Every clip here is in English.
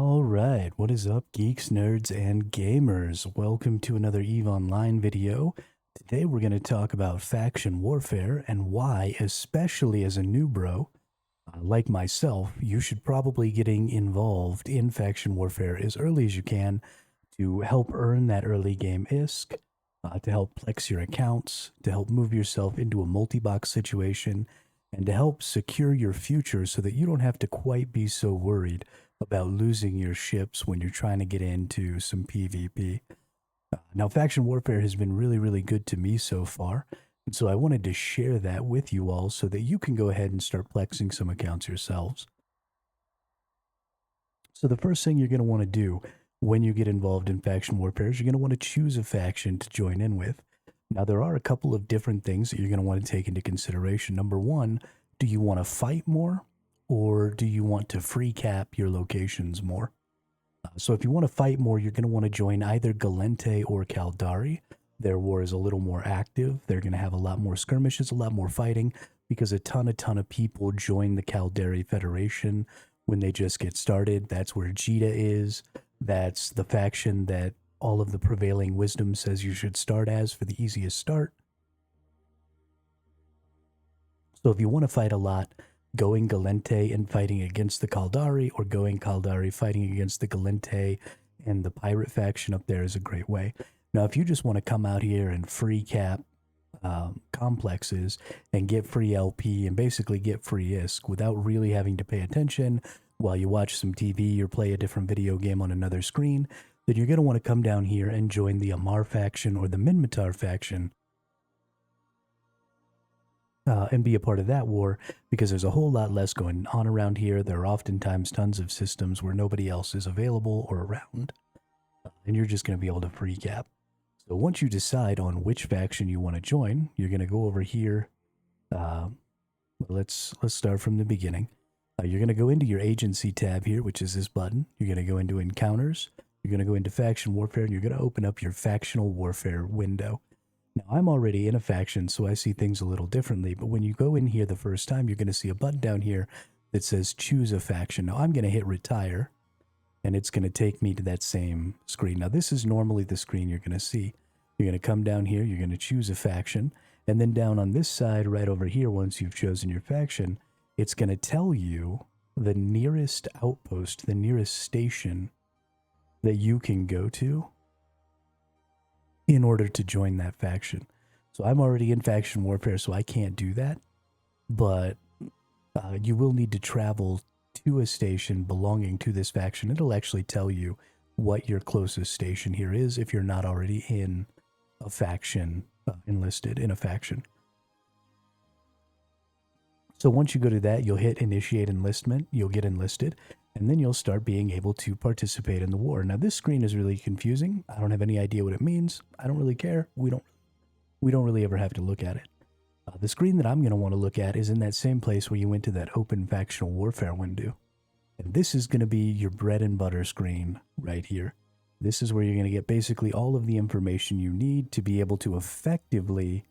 All right, what is up, geeks, nerds, and gamers? Welcome to another EVE Online video. Today we're going to talk about faction warfare and why, especially as a new bro, like myself, you should probably getting involved in faction warfare as early as you can to help earn that early game ISK, to help flex your accounts, to help move yourself into a multi-box situation, and to help secure your future so that you don't have to quite be so worried about losing your ships when you're trying to get into some PvP. Now, faction warfare has been really good to me so far, and so I wanted to share that with you all so that you can go ahead and start flexing some accounts yourselves. So the first thing you're going to want to do when you get involved in faction warfare is you're going to want to choose a faction to join in with. Now, there are a couple of different things that you're going to want to take into consideration. Number one, do you want to fight more, or do you want to free cap your locations more? So if you want to fight more, you're going to want to join either Galente or Caldari. Their war is a little more active. They're going to have a lot more skirmishes, a lot more fighting, because a ton of people join the Caldari Federation when they just get started. That's where Jita is. That's the faction that all of the prevailing wisdom says you should start as for the easiest start. So if you want to fight a lot, going Galente and fighting against the Caldari, or going Caldari fighting against the Galente and the pirate faction up there is a great way. Now, if you just want to come out here and free cap complexes and get free LP and basically get free ISK without really having to pay attention while you watch some TV or play a different video game on another screen, then you're going to want to come down here and join the Amar faction or the Minmatar faction and be a part of that war, because there's a whole lot less going on around here. There are oftentimes tons of systems where nobody else is available or around, and you're just going to be able to free cap. So once you decide on which faction you want to join, you're going to go over here. Let's start from the beginning. You're going to go into your agency tab here, which is this button. You're going to go into encounters. You're going to go into faction warfare, and you're going to open up your factional warfare window. Now, I'm already in a faction, so I see things a little differently, but when you go in here the first time, you're going to see a button down here that says choose a faction. Now, I'm going to hit retire, and it's going to take me to that same screen. Now, this is normally the screen you're going to see. You're going to come down here, you're going to choose a faction, and then down on this side right over here, once you've chosen your faction, it's going to tell you the nearest outpost, the nearest station that you can go to in order to join that faction. So I'm already in faction warfare, so I can't do that, but you will need to travel to a station belonging to this faction. It'll actually tell you what your closest station here is if you're not already in a faction, enlisted in a faction. So once you go to that, you'll hit initiate enlistment, you'll get enlisted, and then you'll start being able to participate in the war. Now, this screen is really confusing. I don't have any idea what it means. I don't really care. We don't really ever have to look at it. The screen that I'm going to want to look at is in that same place where you went to that open factional warfare window. And this is going to be your bread and butter screen right here. This is where you're going to get basically all of the information you need to be able to effectively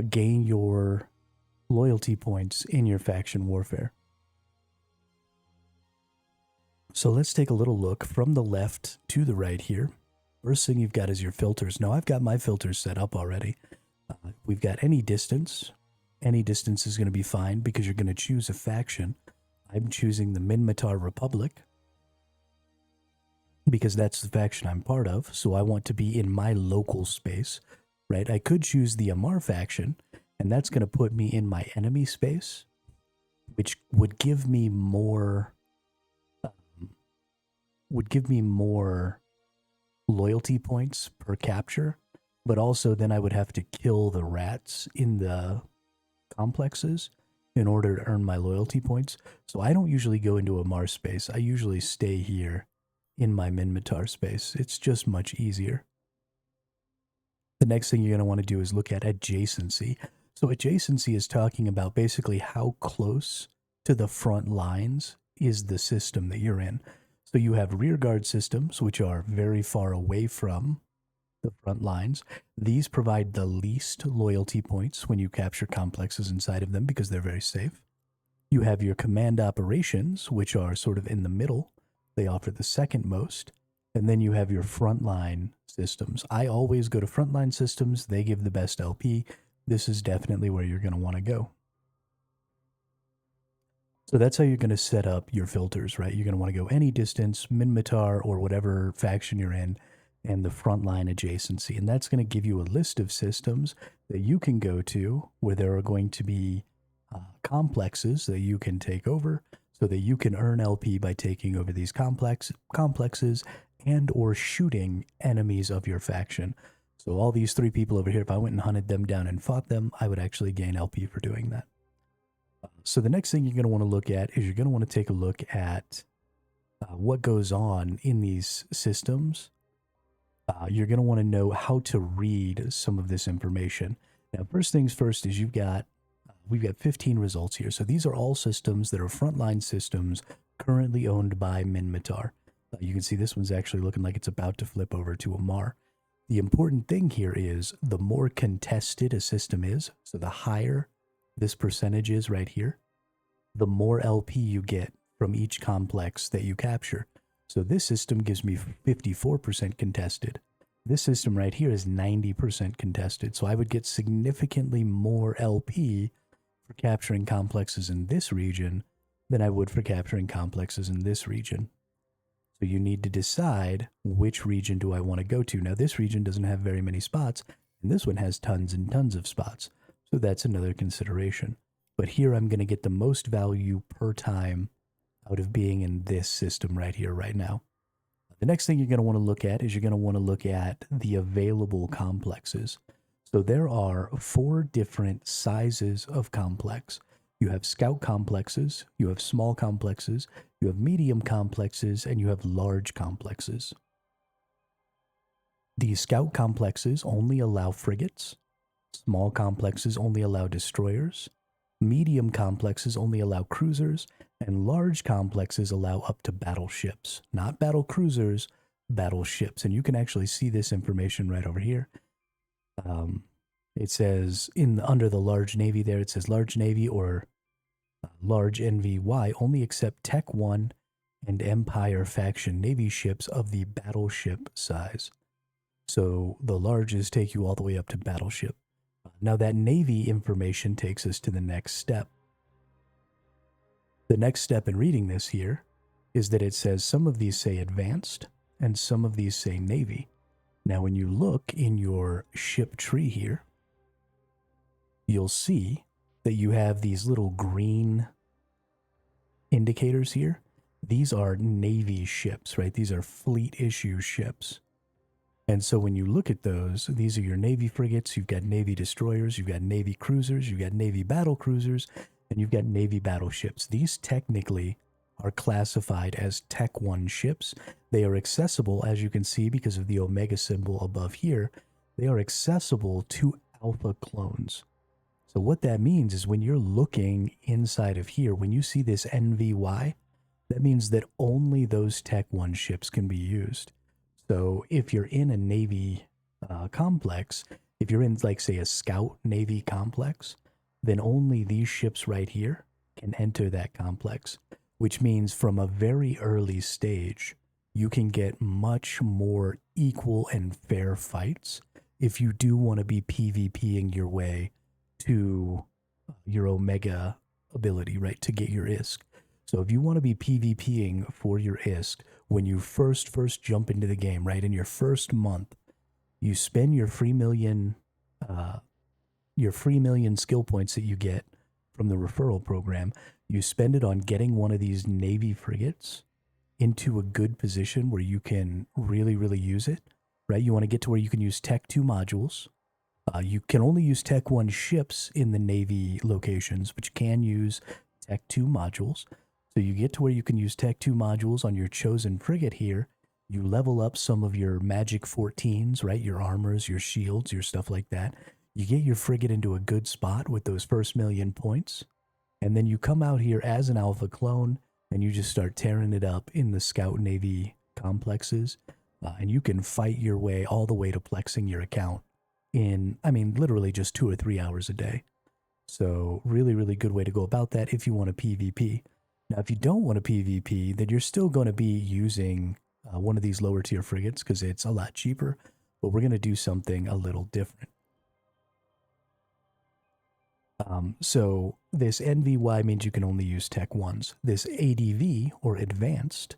gain your loyalty points in your faction warfare. So let's take a little look from the left to the right here. First thing you've got is your filters. Now, I've got my filters set up already. We've got any distance. Any distance is going to be fine because you're going to choose a faction. I'm choosing the Minmatar Republic because that's the faction I'm part of, so I want to be in my local space, right? I could choose the Amar faction, and that's going to put me in my enemy space, which would give me more loyalty points per capture, but also then I would have to kill the rats in the complexes in order to earn my loyalty points. So I don't usually go into a Mars space. I usually stay here in my Minmatar space. It's just much easier. The next thing you're going to want to do is look at adjacency. So adjacency is talking about basically how close to the front lines is the system that you're in. So you have rear guard systems, which are very far away from the front lines. These provide the least loyalty points when you capture complexes inside of them because they're very safe. You have your command operations, which are sort of in the middle. They offer the second most. And then you have your frontline systems. I always go to frontline systems. They give the best LP. This is definitely where you're going to want to go. So that's how you're going to set up your filters, right? You're going to want to go any distance, Minmatar, or whatever faction you're in, and the frontline adjacency. And that's going to give you a list of systems that you can go to where there are going to be complexes that you can take over so that you can earn LP by taking over these complexes and or shooting enemies of your faction. So all these 3 people over here, if I went and hunted them down and fought them, I would actually gain LP for doing that. So the next thing you're going to want to look at is you're going to want to take a look at what goes on in these systems. You're going to want to know how to read some of this information. Now, first things first is we've got 15 results here. So these are all systems that are frontline systems currently owned by Minmatar. You can see this one's actually looking like it's about to flip over to Amar. The important thing here is the more contested a system is, so the higher this percentage is right here, the more LP you get from each complex that you capture. So this system gives me 54% contested. This system right here is 90% contested. So I would get significantly more LP for capturing complexes in this region than I would for capturing complexes in this region. So you need to decide which region do I want to go to. Now this region doesn't have very many spots, and this one has tons and tons of spots. So that's another consideration. But here I'm going to get the most value per time out of being in this system right here, right now. The next thing you're going to want to look at is you're going to want to look at the available complexes. So there are 4 different sizes of complex. You have scout complexes, you have small complexes, you have medium complexes, and you have large complexes. The scout complexes only allow frigates. Small complexes only allow destroyers. Medium complexes only allow cruisers. And large complexes allow up to battleships. Not battle cruisers, battleships. And you can actually see this information right over here. It says under the large navy there, it says large navy or large NVY only accept Tech 1 and Empire faction navy ships of the battleship size. So the larges take you all the way up to battleship. Now that navy information takes us to the next step. The next step in reading this here is that it says some of these say advanced and some of these say navy. Now when you look in your ship tree here, you'll see that you have these little green indicators here. These are Navy ships, right? These are fleet issue ships. And so when you look at those, these are your Navy frigates, you've got Navy destroyers, you've got Navy cruisers, you've got Navy battle cruisers, and you've got Navy battleships. These technically are classified as Tech 1 ships. They are accessible, as you can see, because of the Omega symbol above here. They are accessible to Alpha clones. So what that means is when you're looking inside of here, when you see this NVY, that means that only those Tech 1 ships can be used. So if you're in a Navy complex, if you're in, like, say, a Scout Navy complex, then only these ships right here can enter that complex, which means from a very early stage, you can get much more equal and fair fights if you do want to be PvPing your way to your Omega ability, right, to get your ISK. So if you want to be PvPing for your ISK, when you first jump into the game, right, in your first month, you spend your free million skill points that you get from the referral program. You spend it on getting one of these Navy frigates into a good position where you can really, really use it, right? You want to get to where you can use Tech 2 modules. You can only use Tech 1 ships in the Navy locations, but you can use Tech 2 modules. So you get to where you can use Tech 2 modules on your chosen frigate here. You level up some of your Magic 14s, right? Your armors, your shields, your stuff like that. You get your frigate into a good spot with those first million points. And then you come out here as an Alpha clone and you just start tearing it up in the Scout Navy complexes. And you can fight your way all the way to plexing your account in, I mean, literally just 2 or 3 hours a day. So really, really good way to go about that if you want to PvP. Now, if you don't want to PvP, then you're still going to be using one of these lower tier frigates because it's a lot cheaper, but we're going to do something a little different. So this NVY means you can only use Tech 1s. This ADV, or Advanced,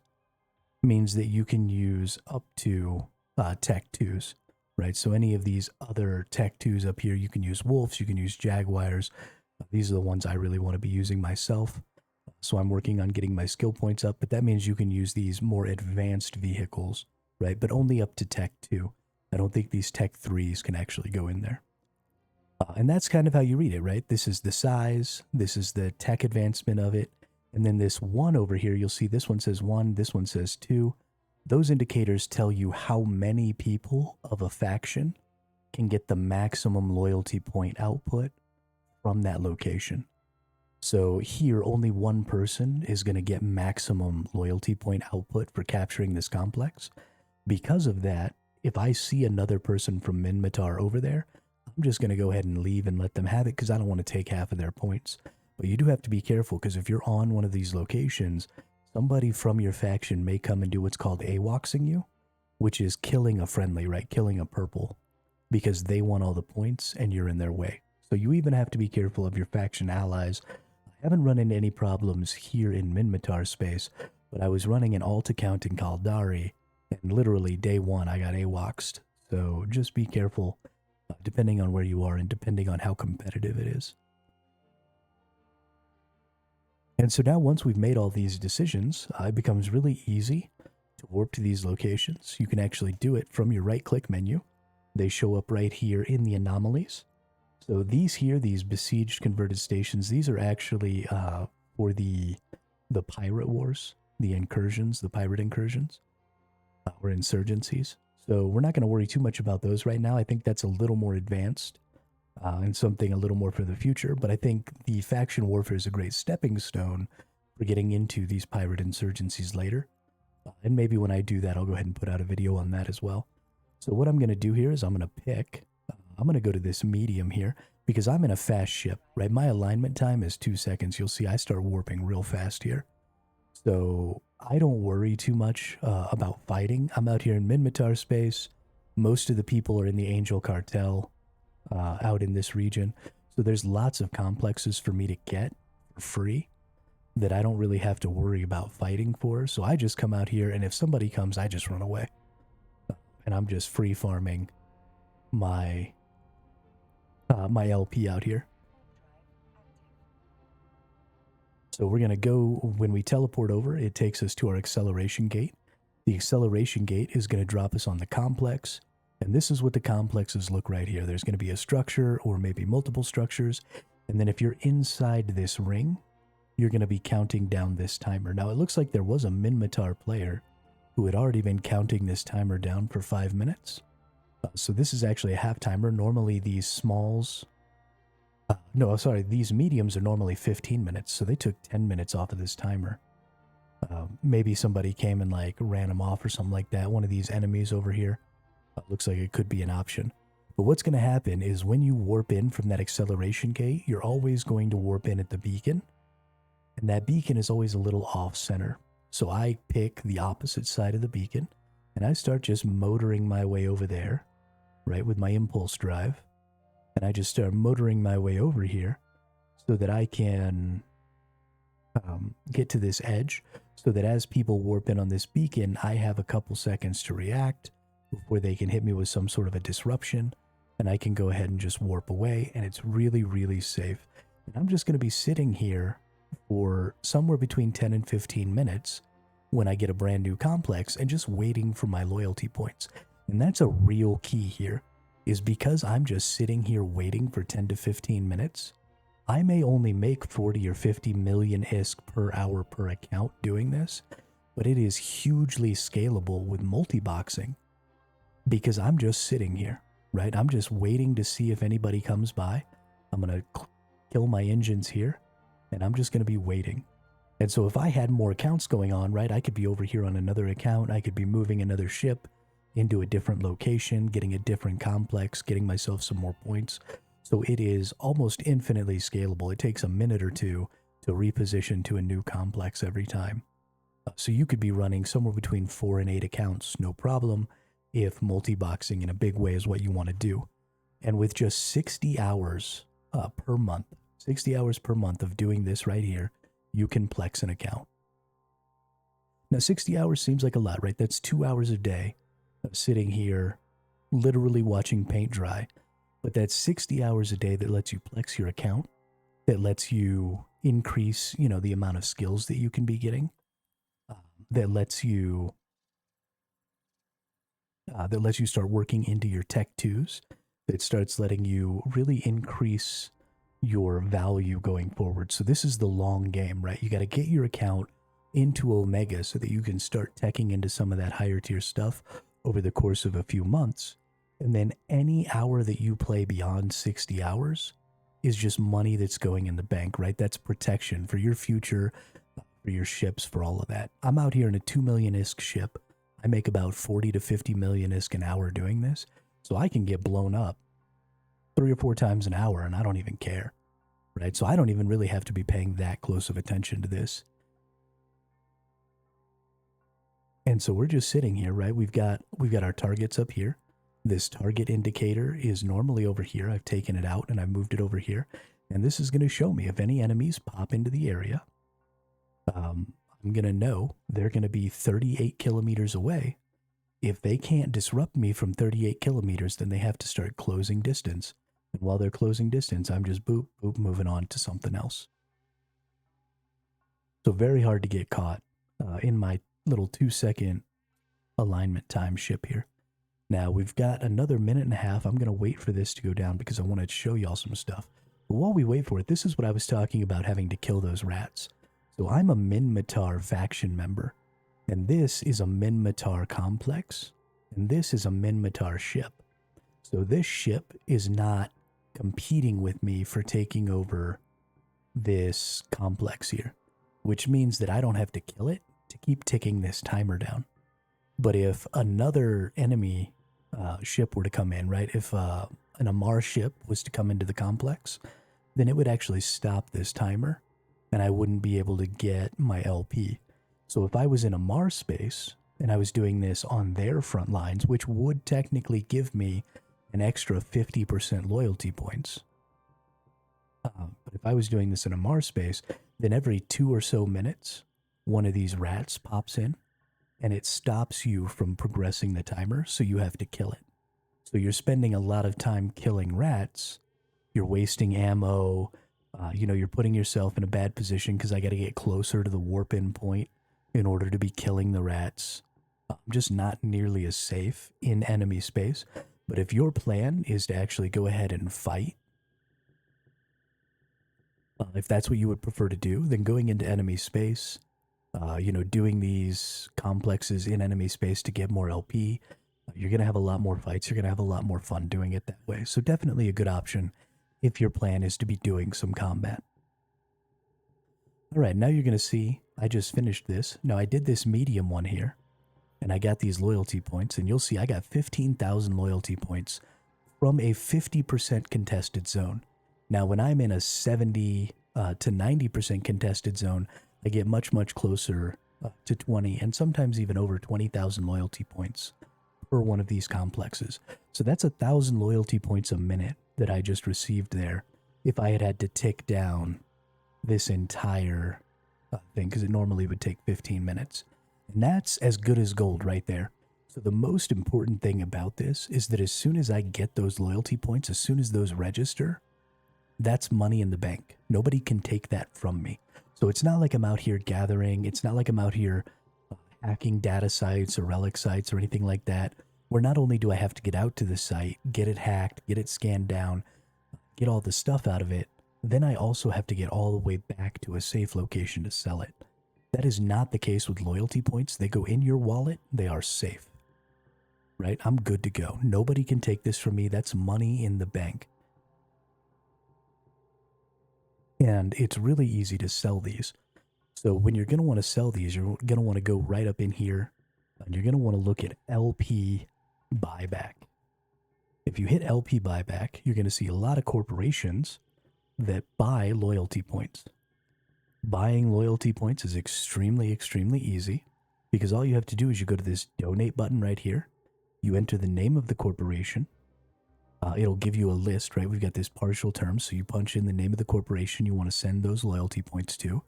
means that you can use up to Tech 2s, right? So any of these other Tech 2s up here, you can use Wolves, you can use Jaguars. These are the ones I really want to be using myself. So I'm working on getting my skill points up, but that means you can use these more advanced vehicles, right? But only up to Tech 2. I don't think these Tech 3s can actually go in there. And that's kind of how you read it, right? This is the size, this is the tech advancement of it, and then this 1 over here, you'll see this one says 1, this one says 2. Those indicators tell you how many people of a faction can get the maximum loyalty point output from that location. So here, only one person is going to get maximum loyalty point output for capturing this complex. Because of that, if I see another person from Minmatar over there, I'm just going to go ahead and leave and let them have it because I don't want to take half of their points. But you do have to be careful because if you're on one of these locations, somebody from your faction may come and do what's called AWOXing you, which is killing a friendly, right? Killing a purple because they want all the points and you're in their way. So you even have to be careful of your faction allies. I haven't run into any problems here in Minmatar space, but I was running an alt account in Kaldari, and literally day 1 I got AWOXed. So just be careful depending on where you are and depending on how competitive it is. And so now once we've made all these decisions, it becomes really easy to warp to these locations. You can actually do it from your right-click menu. They show up right here in the anomalies. So these here, these besieged converted stations, these are actually for the pirate wars, the incursions, the pirate incursions, or insurgencies. So we're not going to worry too much about those right now. I think that's a little more advanced and something a little more for the future. But I think the faction warfare is a great stepping stone for getting into these pirate insurgencies later. And maybe when I do that, I'll go ahead and put out a video on that as well. So what I'm going to do here is I'm going to pick, I'm going to go to this medium here because I'm in a fast ship, right? My alignment time is 2 seconds. You'll see I start warping real fast here. So I don't worry too much about fighting. I'm out here in Minmatar space. Most of the people are in the Angel Cartel out in this region. So there's lots of complexes for me to get for free that I don't really have to worry about fighting for. So I just come out here, and if somebody comes, I just run away. And I'm just free farming my my LP out here. So we're going to go, when we teleport over, it takes us to our acceleration gate. The acceleration gate is going to drop us on the complex. And this is what the complexes look right here. There's going to be a structure or maybe multiple structures. And then if you're inside this ring, you're going to be counting down this timer. Now, it looks like there was a Minmatar player who had already been counting this timer down for 5 minutes. So this is actually a half timer. Normally these smalls... these mediums are normally 15 minutes, so they took 10 minutes off of this timer. Maybe somebody came and like ran them off or something like that. One of these enemies over here. Looks like it could be an option. But what's going to happen is when you warp in from that acceleration gate, you're always going to warp in at the beacon. And that beacon is always a little off-center. So I pick the opposite side of the beacon, and I start just motoring my way over there, right, with my impulse drive. And I just start motoring my way over here so that I can get to this edge, so that as people warp in on this beacon, I have a couple seconds to react before they can hit me with some sort of a disruption, and I can go ahead and just warp away, and it's really, really safe. And I'm just going to be sitting here for somewhere between 10 and 15 minutes when I get a brand new complex and just waiting for my loyalty points. And that's a real key here, is because I'm just sitting here waiting for 10 to 15 minutes, I may only make 40 or 50 million ISK per hour per account doing this, but it is hugely scalable with multi-boxing because I'm just sitting here, right? I'm just waiting to see if anybody comes by. I'm going to kill my engines here, and I'm just going to be waiting. And so if I had more accounts going on, right, I could be over here on another account. I could be moving another ship into a different location, getting a different complex, getting myself some more points. So it is almost infinitely scalable. It takes a minute or two to reposition to a new complex every time. So you could be running somewhere between 4 and 8 accounts, no problem, if multi-boxing in a big way is what you want to do. And with just 60 hours per month, 60 hours per month of doing this right here, you can plex an account. Now, 60 hours seems like a lot, right? That's 2 hours a day of sitting here literally watching paint dry. But that's 60 hours a day that lets you plex your account, that lets you increase, the amount of skills that you can be getting, that lets you start working into your tech twos, that starts letting you really increase your value going forward. So this is the long game, right? You got to get your account into Omega so that you can start teching into some of that higher tier stuff over the course of a few months. And then any hour that you play beyond 60 hours is just money that's going in the bank, right? That's protection for your future, for your ships, for all of that. I'm out here in a 2 million ISK ship. I make about 40 to 50 million ISK an hour doing this. So I can get blown up 3 or 4 times an hour and I don't even care, right? So I don't even really have to be paying that close of attention to this. And so we're just sitting here, right? We've got our targets up here. This target indicator is normally over here. I've taken it out and I've moved it over here. And this is going to show me if any enemies pop into the area. I'm going to know they're going to be 38 kilometers away. If they can't disrupt me from 38 kilometers, then they have to start closing distance. And while they're closing distance, I'm just boop, boop, moving on to something else. So very hard to get caught in my little 2-second alignment time ship here. Now we've got another minute and a half. I'm going to wait for this to go down because I want to show y'all some stuff. But while we wait for it, this is what I was talking about, having to kill those rats. So I'm a Minmatar faction member, and this is a Minmatar complex, and this is a Minmatar ship. So this ship is not competing with me for taking over this complex here, which means that I don't have to kill it to keep ticking this timer down. But if another enemy ship were to come in, right, if an Amar ship was to come into the complex, then it would actually stop this timer and I wouldn't be able to get my LP. So if I was in Amar space and I was doing this on their front lines, which would technically give me an extra 50% loyalty points. But if I was doing this in Amar space, then every 2 or so minutes, one of these rats pops in and it stops you from progressing the timer, so you have to kill it. So you're spending a lot of time killing rats, you're wasting ammo, you're putting yourself in a bad position because I got to get closer to the warp-in point in order to be killing the rats. Just not nearly as safe in enemy space. But if your plan is to actually go ahead and fight, if that's what you would prefer to do, then going into enemy space, doing these complexes in enemy space to get more LP, you're going to have a lot more fights. You're going to have a lot more fun doing it that way. So definitely a good option if your plan is to be doing some combat. All right, now you're going to see I just finished this. Now I did this medium one here, and I got these loyalty points, and you'll see I got 15,000 loyalty points from a 50% contested zone. Now when I'm in a 70 to 90% contested zone, I get much, much closer to 20 and sometimes even over 20,000 loyalty points per one of these complexes. So that's 1,000 loyalty points a minute that I just received there if I had to tick down this entire thing, because it normally would take 15 minutes. And that's as good as gold right there. So the most important thing about this is that as soon as I get those loyalty points, as soon as those register, that's money in the bank. Nobody can take that from me. So it's not like I'm out here gathering. It's not like I'm out here hacking data sites or relic sites or anything like that, where not only do I have to get out to the site, get it hacked, get it scanned down, get all the stuff out of it, then I also have to get all the way back to a safe location to sell it. That is not the case with loyalty points. They go in your wallet. They are safe, right? I'm good to go. Nobody can take this from me. That's money in the bank. And it's really easy to sell these. So when you're going to want to sell these, you're going to want to go right up in here, and you're going to want to look at LP buyback. If you hit LP buyback, you're going to see a lot of corporations that buy loyalty points. Buying loyalty points is extremely, extremely easy because all you have to do is you go to this donate button right here. You enter the name of the corporation. It'll give you a list, right? We've got this partial term. So you punch in the name of the corporation you want to send those loyalty points to.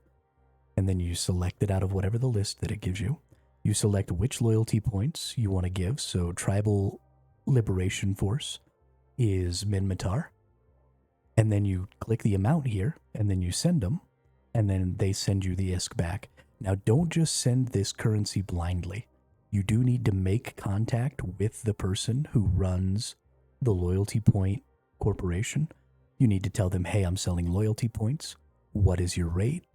And then you select it out of whatever the list that it gives you. You select which loyalty points you want to give. So Tribal Liberation Force is Minmatar. And then you click the amount here, and then you send them, and then they send you the ISK back. Now, don't just send this currency blindly. You do need to make contact with the person who runs the loyalty point corporation. You need to tell them, hey, I'm selling loyalty points. What is your rate?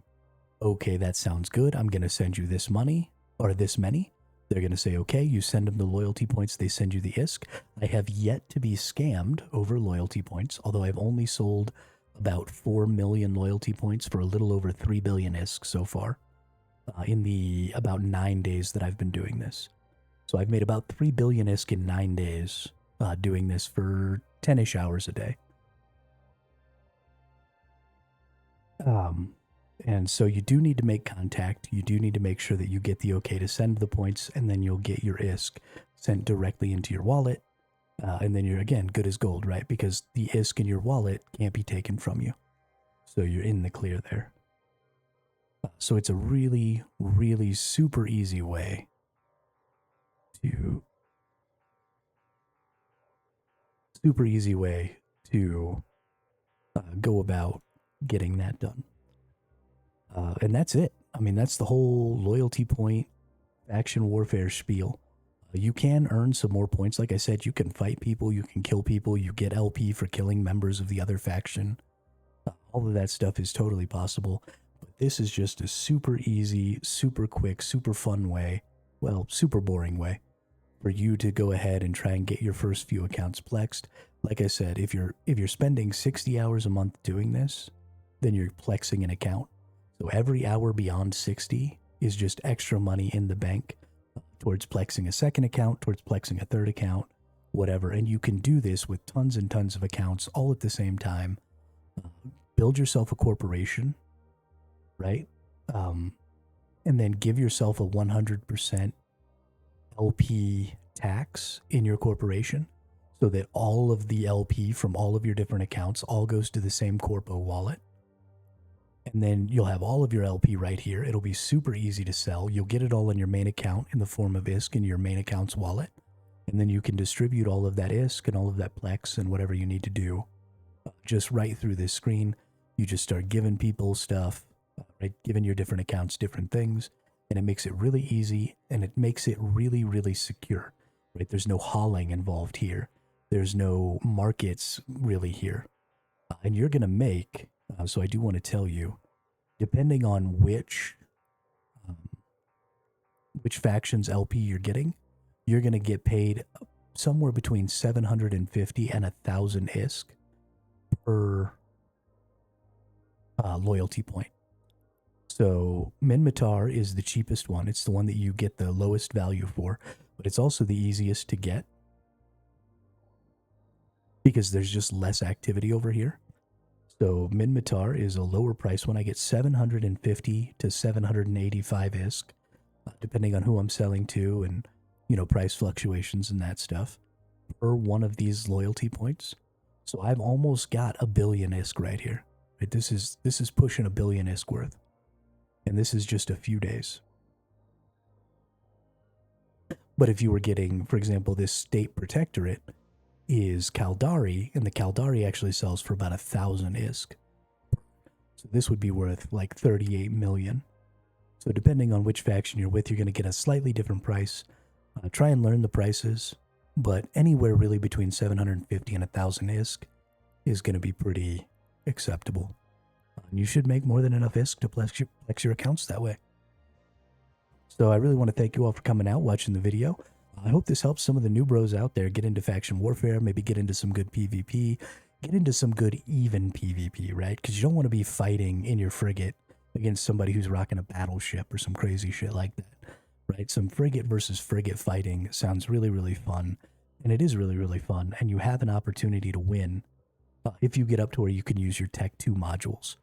Okay, that sounds good. I'm going to send you this money, or this many. They're going to say, okay, you send them the loyalty points, they send you the ISK. I have yet to be scammed over loyalty points, although I've only sold about 4 million loyalty points for a little over 3 billion ISK so far in the about 9 days that I've been doing this. So I've made about 3 billion ISK in 9 days doing this for 10-ish hours a day. And so you do need to make contact. You do need to make sure that you get the okay to send the points, and then you'll get your ISK sent directly into your wallet. And then you're, again, good as gold, right? Because the ISK in your wallet can't be taken from you. So you're in the clear there. So it's a really, really super easy way to... go about getting that done. And that's it. I mean, that's the whole loyalty point faction warfare spiel. You can earn some more points. Like I said, you can fight people, you can kill people, you get LP for killing members of the other faction. All of that stuff is totally possible. But this is just a super easy, super quick, super fun way, well, super boring way, for you to go ahead and try and get your first few accounts plexed. Like I said, if you're spending 60 hours a month doing this, then you're plexing an account. So every hour beyond 60 is just extra money in the bank towards plexing a second account, towards plexing a third account, whatever. And you can do this with tons and tons of accounts all at the same time. Build yourself a corporation, right? And then give yourself a 100% LP tax in your corporation so that all of the LP from all of your different accounts all goes to the same corpo wallet. And then you'll have all of your LP right here. It'll be super easy to sell. You'll get it all in your main account in the form of ISK in your main account's wallet. And then you can distribute all of that ISK and all of that Plex and whatever you need to do just right through this screen. You just start giving people stuff, right? Giving your different accounts different things. And it makes it really easy, and it makes it really, really secure, right? There's no hauling involved here. There's no markets really here. And you're going to make... so I do want to tell you, depending on which faction's LP you're getting, you're going to get paid somewhere between 750 and 1,000 ISK per loyalty point. So Minmatar is the cheapest one. It's the one that you get the lowest value for, but it's also the easiest to get because there's just less activity over here. So Minmatar is a lower price one. I get 750 to 785 ISK, depending on who I'm selling to and, you know, price fluctuations and that stuff, per one of these loyalty points. So I've almost got 1 billion ISK right here. Right? This is pushing 1 billion ISK worth. And this is just a few days. But if you were getting, for example, this state protectorate is Caldari, and the Caldari actually sells for about 1,000 ISK. So this would be worth like 38 million. So depending on which faction you're with, you're going to get a slightly different price. Try and learn the prices, but anywhere really between 750 and 1,000 ISK is going to be pretty acceptable. And you should make more than enough ISK to flex your accounts that way. So I really want to thank you all for coming out, watching the video. I hope this helps some of the new bros out there get into faction warfare, maybe get into some good PvP, get into some good even PvP, right? Because you don't want to be fighting in your frigate against somebody who's rocking a battleship or some crazy shit like that, right? Some frigate versus frigate fighting sounds really, really fun, and it is really, really fun, and you have an opportunity to win if you get up to where you can use your Tech 2 modules.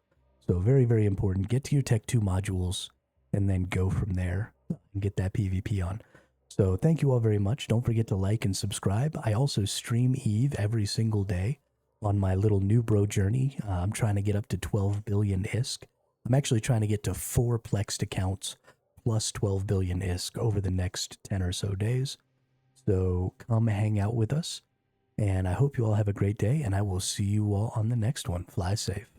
So very, very important. Get to your Tech 2 modules and then go from there and get that PvP on. So thank you all very much. Don't forget to like and subscribe. I also stream Eve every single day on my little newbro journey. I'm trying to get up to 12 billion ISK. I'm actually trying to get to 4 plexed accounts plus 12 billion ISK over the next 10 or so days. So come hang out with us. And I hope you all have a great day, and I will see you all on the next one. Fly safe.